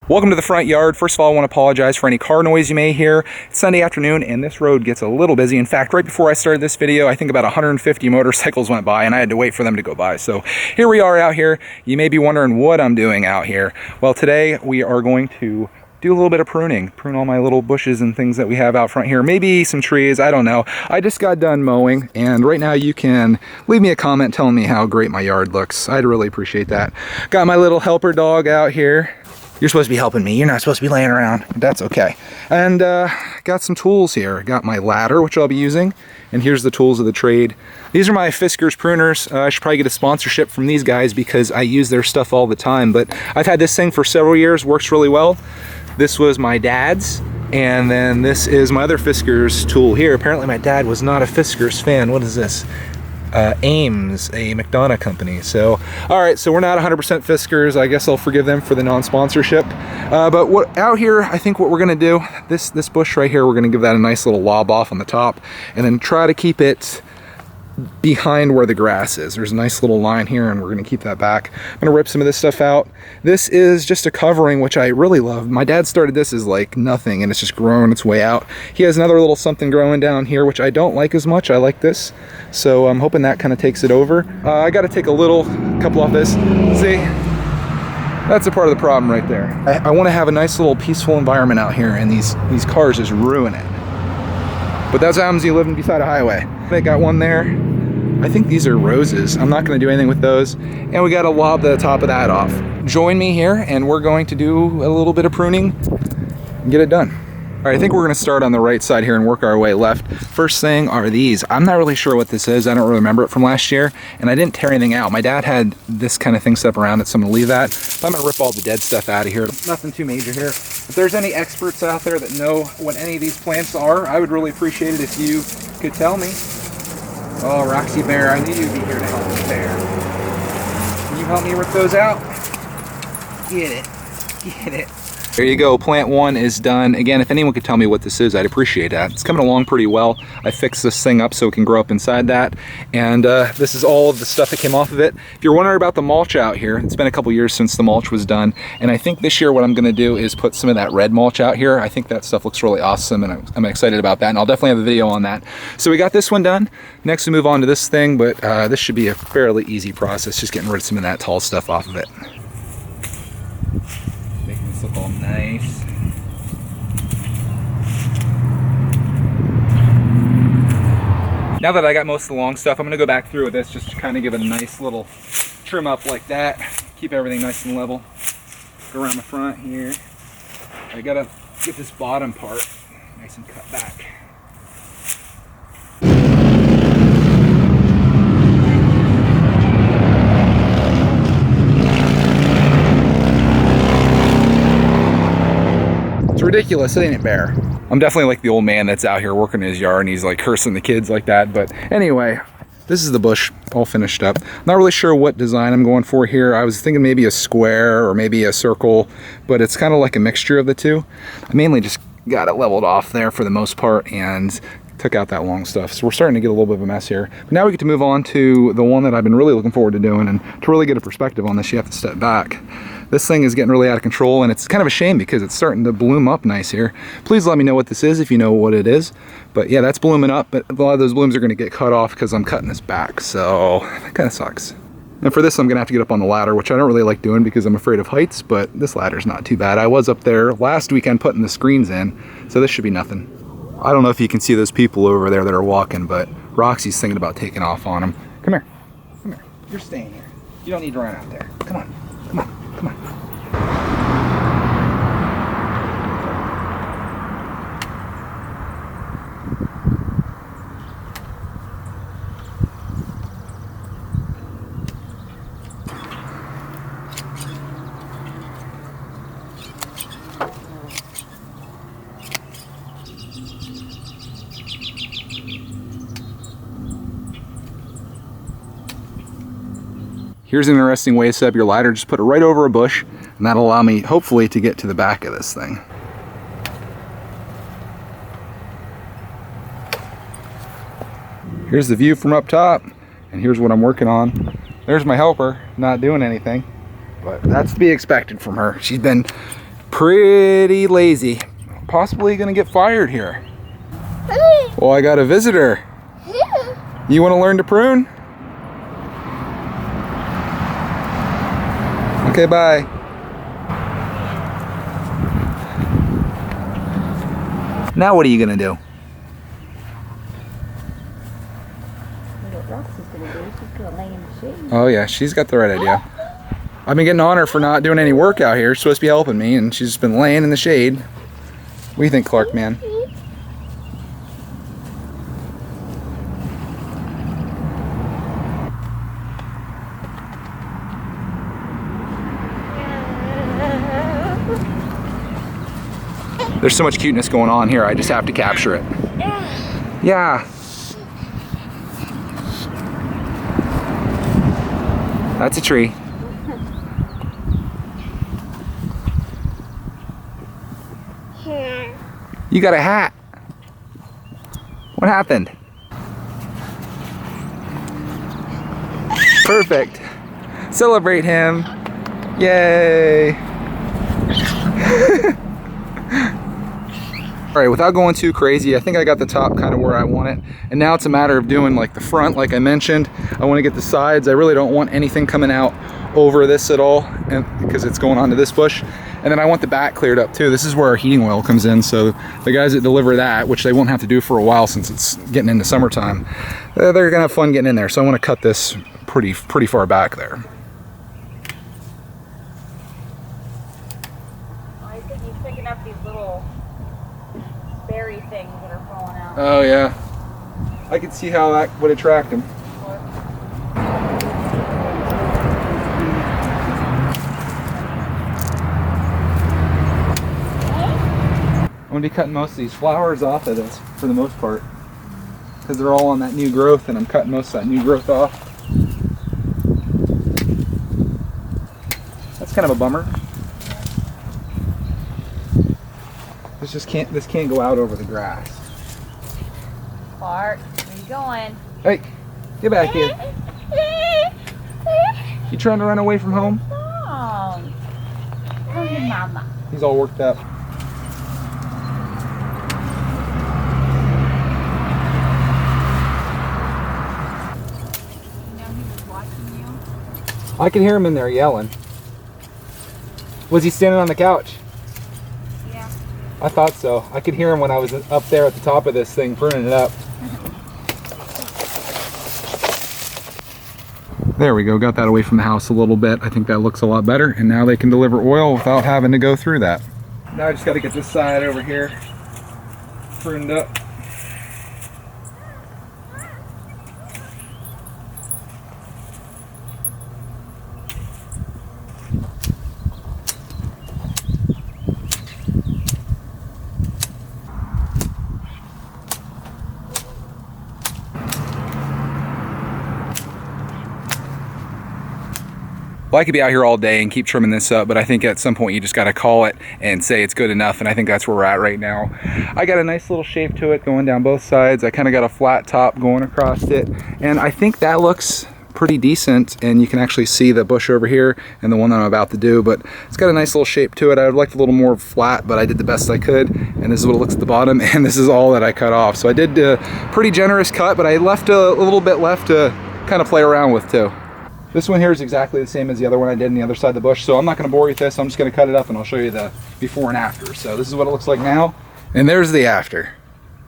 Welcome to the front yard. First of all, I want to apologize for any car noise you may hear. It's Sunday afternoon and this road gets a little busy. In fact, right before I started this video, I think about 150 motorcycles went by and I had to wait for them to go by. So here we are out here. You may be wondering what I'm doing out here. Well, today we are going to do a little bit of pruning. Prune all my little bushes and things that we have out front here. Maybe some trees, I don't know. I just got done mowing and right now you can leave me a comment telling me how great my yard looks. I'd really appreciate that. Got my little helper dog out here. You're supposed to be helping me. You're not supposed to be laying around. That's okay. And got some tools here. Got my ladder, which I'll be using. And here's the tools of the trade. These are my Fiskars pruners. I should probably get a sponsorship from these guys because I use their stuff all the time. But I've had this thing for several years. Works really well. This was my dad's. And then this is my other Fiskars tool here. Apparently my dad was not a Fiskars fan. What is this? Ames, a McDonough company. So, all right, so we're not 100% Fiskars. I guess I'll forgive them for the non-sponsorship. But what out here, I think what we're gonna do, this bush right here, we're gonna give that a nice little lob off on the top and then try to keep it behind where the grass is. There's a nice little line here and we're gonna keep that back. I'm gonna rip some of this stuff out. This is just a covering, which I really love. My dad started this as like nothing and it's just growing its way out. He has another little something growing down here, which I don't like as much. I like this. So I'm hoping that kind of takes it over. I gotta take a couple off this. See, that's a part of the problem right there. I wanna have a nice little peaceful environment out here and these cars just ruin it. But that's what happens when you live beside a highway. They got one there. I think these are roses. I'm not gonna do anything with those. And we gotta lob the top of that off. Join me here and we're going to do a little bit of pruning and get it done. All right, I think we're gonna start on the right side here and work our way left. First thing are these. I'm not really sure what this is. I don't really remember it from last year and I didn't tear anything out. My dad had this kind of thing set up around it, so I'm gonna leave that. But I'm gonna rip all the dead stuff out of here. Nothing too major here. If there's any experts out there that know what any of these plants are, I would really appreciate it if you could tell me. Oh, Roxy Bear, I knew you'd be here to help me, Bear. Can you help me rip those out? Get it. Get it. There you go, plant one is done. Again, if anyone could tell me what this is, I'd appreciate that. It's coming along pretty well. I fixed this thing up so it can grow up inside that. And this is all of the stuff that came off of it. If you're wondering about the mulch out here, it's been a couple years since the mulch was done. And I think this year what I'm gonna do is put some of that red mulch out here. I think that stuff looks really awesome and I'm excited about that. And I'll definitely have a video on that. So we got this one done. Next we move on to this thing, but this should be a fairly easy process, just getting rid of some of that tall stuff off of it. Look all nice. Now that I got most of the long stuff, I'm gonna go back through with this just to kind of give it a nice little trim up like that. Keep everything nice and level. Go around the front here. I gotta get this bottom part nice and cut back. It's ridiculous, ain't it, Bear? I'm definitely like the old man that's out here working in his yard and he's like cursing the kids like that. But anyway, this is the bush all finished up. Not really sure what design I'm going for here. I was thinking maybe a square or maybe a circle, but it's kind of like a mixture of the two. I mainly just got it leveled off there for the most part and took out that long stuff. So we're starting to get a little bit of a mess here. But now we get to move on to the one that I've been really looking forward to doing, and to really get a perspective on this, you have to step back. This thing is getting really out of control and it's kind of a shame because it's starting to bloom up nice here. Please let me know what this is if you know what it is. But yeah, that's blooming up, but a lot of those blooms are gonna get cut off because I'm cutting this back. So that kind of sucks. And for this, I'm gonna have to get up on the ladder, which I don't really like doing because I'm afraid of heights, but this ladder's not too bad. I was up there last weekend putting the screens in, so this should be nothing. I don't know if you can see those people over there that are walking, but Roxy's thinking about taking off on them. Come here, come here. You're staying here. You don't need to run out there. Come on, come on, come on. Here's an interesting way to set up your ladder. Just put it right over a bush, and that'll allow me, hopefully, to get to the back of this thing. Here's the view from up top, and here's what I'm working on. There's my helper, not doing anything, but that's to be expected from her. She's been pretty lazy. Possibly gonna get fired here. Well, I got a visitor. You want to learn to prune? Okay, bye. Now what are you gonna do? What Roxy's gonna do, she's gonna lay in the shade. Oh yeah, she's got the right idea. I've been getting on her for not doing any work out here. She's supposed to be helping me, and she's been laying in the shade. What do you think, Clark, man? There's so much cuteness going on here, I just have to capture it. Yeah. That's a tree. You got a hat. What happened? Perfect. Celebrate him. Yay. All right, without going too crazy, I think I got the top kind of where I want it. And now it's a matter of doing like the front, like I mentioned. I want to get the sides. I really don't want anything coming out over this at all, and because it's going onto this bush. And then I want the back cleared up too. This is where our heating oil comes in. So the guys that deliver that, which they won't have to do for a while since it's getting into summertime, they're gonna have fun getting in there. So I want to cut this pretty far back there. I think he's picking up these little berry things that are falling out. Oh yeah, I could see how that would attract him. I'm going to be cutting most of these flowers off of this for the most part, because they're all on that new growth, and I'm cutting most of that new growth off. That's kind of a bummer. This can't go out over the grass. Clark, where you going? Hey, get back here. You trying to run away from home? Oh, your mama. He's all worked up. I could hear him in there yelling. Was he standing on the couch? Yeah. I thought so. I could hear him when I was up there at the top of this thing, pruning it up. There we go, got that away from the house a little bit. I think that looks a lot better, and now they can deliver oil without having to go through that. Now I just got to get this side over here pruned up. Well, I could be out here all day and keep trimming this up, but I think at some point you just got to call it and say it's good enough, and I think that's where we're at right now. I got a nice little shape to it going down both sides. I kind of got a flat top going across it, and I think that looks pretty decent, and you can actually see the bush over here and the one that I'm about to do, but it's got a nice little shape to it. I would like a little more flat, but I did the best I could, and this is what it looks at the bottom, and this is all that I cut off. So I did a pretty generous cut, but I left a little bit left to kind of play around with too. This one here is exactly the same as the other one I did on the other side of the bush, so I'm not going to bore you with this. I'm just going to cut it up and I'll show you the before and after. So this is what it looks like now, and there's the after.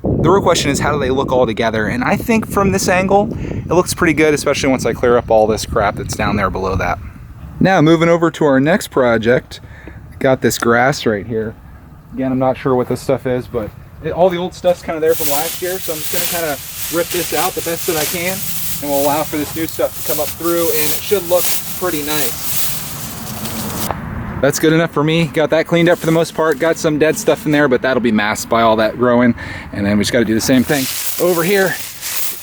The real question is, how do they look all together? And I think from this angle, it looks pretty good, especially once I clear up all this crap that's down there below that. Now moving over to our next project, got this grass right here. Again, I'm not sure what this stuff is, but all the old stuff's kind of there from last year, so I'm just going to kind of rip this out the best that I can, and we'll allow for this new stuff to come up through, and it should look pretty nice. That's good enough for me. Got that cleaned up for the most part. Got some dead stuff in there, but that'll be masked by all that growing. And then we just got to do the same thing over here,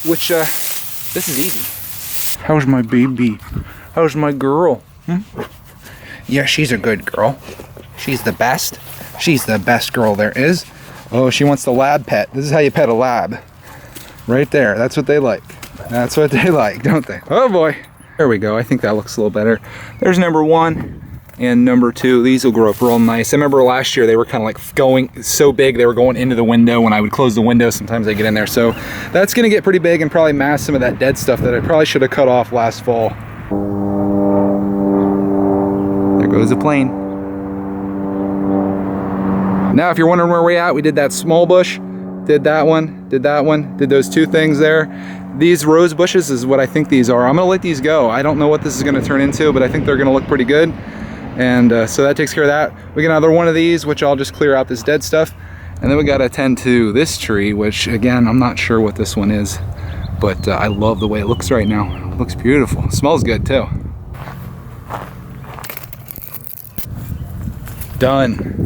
which this is easy. How's my baby? How's my girl? Yeah, she's a good girl. She's the best. She's the best girl there is. Oh, she wants the lab pet. This is how you pet a lab. Right there. That's what they like. That's what they like, don't they? Oh boy. There we go. I think that looks a little better. There's number one. and number 2. These will grow up real nice. I remember last year they were kind of like going so big they were going into the window. When I would close the window, sometimes they get in there. So that's gonna get pretty big and probably mask some of that dead stuff that I probably should have cut off last fall. There goes a plane. Now if you're wondering where we're at, we did that small bush, did that one, did those 2 things there. These rose bushes is what I think these are. I'm gonna let these go. I don't know what this is gonna turn into, but I think they're gonna look pretty good. And so that takes care of that. We got another one of these, which I'll just clear out this dead stuff. And then we gotta tend to this tree, which again, I'm not sure what this one is, but I love the way it looks right now. It looks beautiful. It smells good too. Done.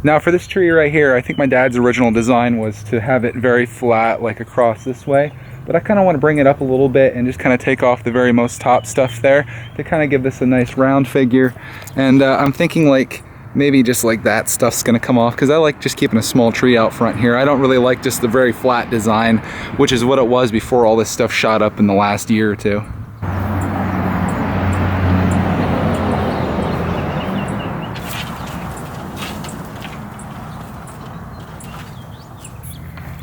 Now for this tree right here, I think my dad's original design was to have it very flat, like across this way. But I kind of want to bring it up a little bit and just kind of take off the very most top stuff there to kind of give this a nice round figure. And I'm thinking like maybe just like that stuff's going to come off, because I like just keeping a small tree out front here. I don't really like just the very flat design, which is what it was before all this stuff shot up in the last year or 2.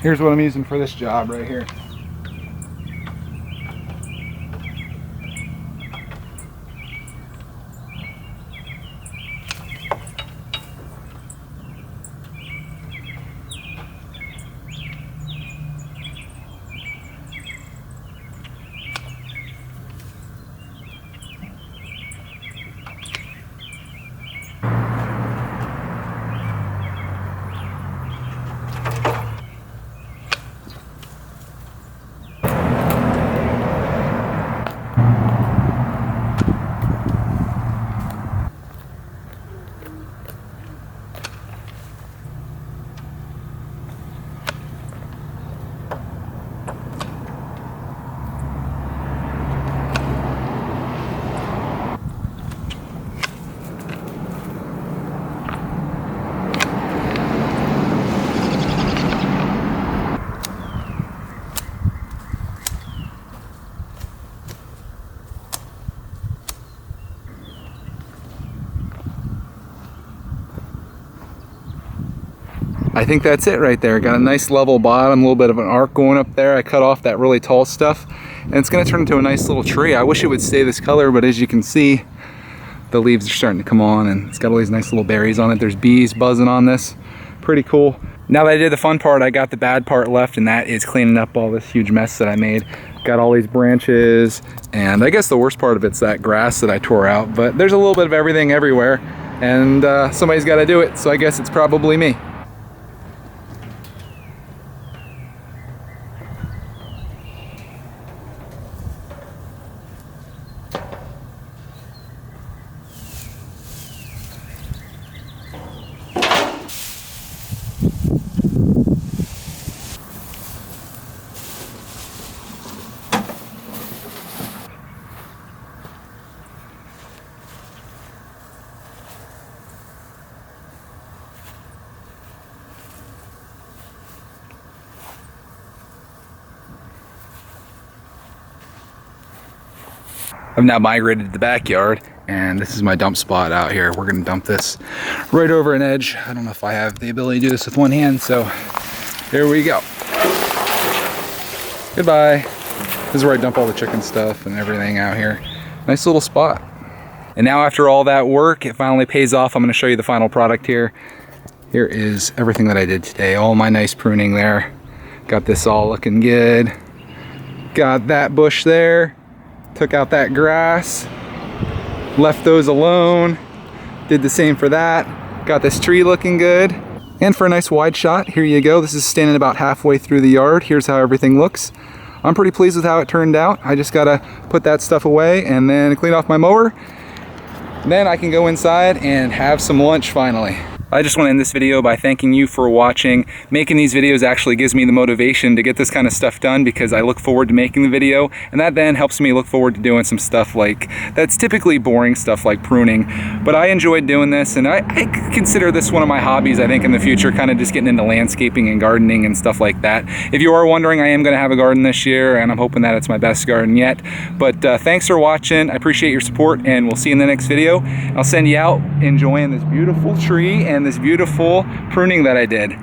Here's what I'm using for this job right here. I think that's it right there. Got a nice level bottom, a little bit of an arc going up there. I cut off that really tall stuff, and it's gonna turn into a nice little tree. I wish it would stay this color, but as you can see, the leaves are starting to come on, and it's got all these nice little berries on it. There's bees buzzing on this. Pretty cool. Now that I did the fun part, I got the bad part left, and that is cleaning up all this huge mess that I made. Got all these branches, and I guess the worst part of it's that grass that I tore out, but there's a little bit of everything everywhere, and somebody's gotta do it, so I guess it's probably me. I've now migrated to the backyard, and this is my dump spot out here. We're gonna dump this right over an edge. I don't know if I have the ability to do this with one hand, so here we go. Goodbye. This is where I dump all the chicken stuff and everything out here. Nice little spot. And now after all that work, it finally pays off. I'm gonna show you the final product here. Here is everything that I did today. All my nice pruning there. Got this all looking good. Got that bush there. Took out that grass, left those alone, did the same for that, got this tree looking good. And for a nice wide shot, here you go. This is standing about halfway through the yard. Here's how everything looks. I'm pretty pleased with how it turned out. I just gotta put that stuff away and then clean off my mower. Then I can go inside and have some lunch finally. I just want to end this video by thanking you for watching. Making these videos actually gives me the motivation to get this kind of stuff done because I look forward to making the video, and that then helps me look forward to doing some stuff like that's typically boring stuff like pruning. But I enjoyed doing this, and I consider this one of my hobbies. I think in the future, kind of just getting into landscaping and gardening and stuff like that. If you are wondering, I am going to have a garden this year, and I'm hoping that it's my best garden yet. But thanks for watching. I appreciate your support, and we'll see you in the next video. I'll send you out enjoying this beautiful tree and this beautiful pruning that I did.